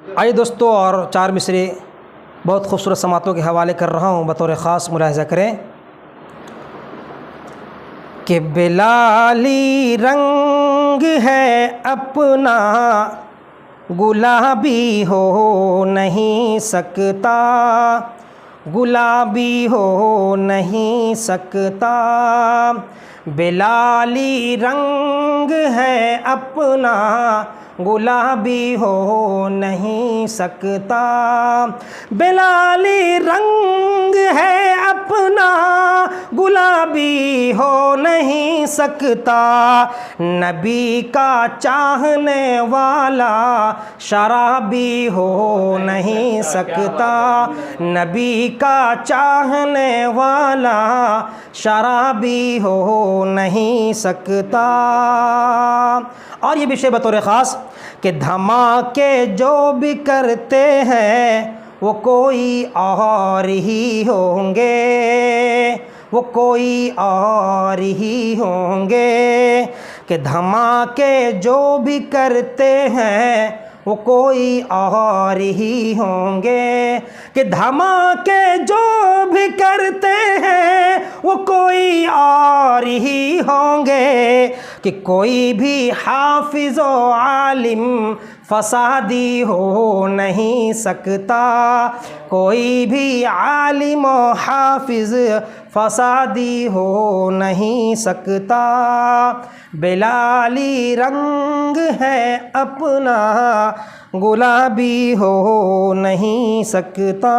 आइए दोस्तों, और चार मिसरे बहुत खूबसूरत समातों के हवाले कर रहा हूँ, बतौर ख़ास मुलाहिज़ा करें कि बिलाली रंग है अपना गुलाबी हो नहीं सकता, गुलाबी हो नहीं सकता। बिलाली रंग है अपना गुलाबी हो नहीं सकता। बिलाली रंग है अपना गुलाबी हो नहीं सकता। नबी का चाहने वाला शराबी हो नहीं सकता। नबी का चाहने वाला शराबी हो नहीं सकता। और ये विषय बतौर ख़ास कि धमाके जो भी करते हैं वो कोई और ही होंगे, वो कोई और ही होंगे। कि धमाके जो भी करते हैं वो कोई और ही होंगे। कि धमाके जो भी करते हैं वो कोई और ही होंगे। कि कोई भी हाफिज़ व आलिम फसादी हो नहीं सकता। कोई भी आलिम व हाफिज़ फसादी हो नहीं सकता। बिलाली रंग है अपना गुलाबी हो नहीं सकता।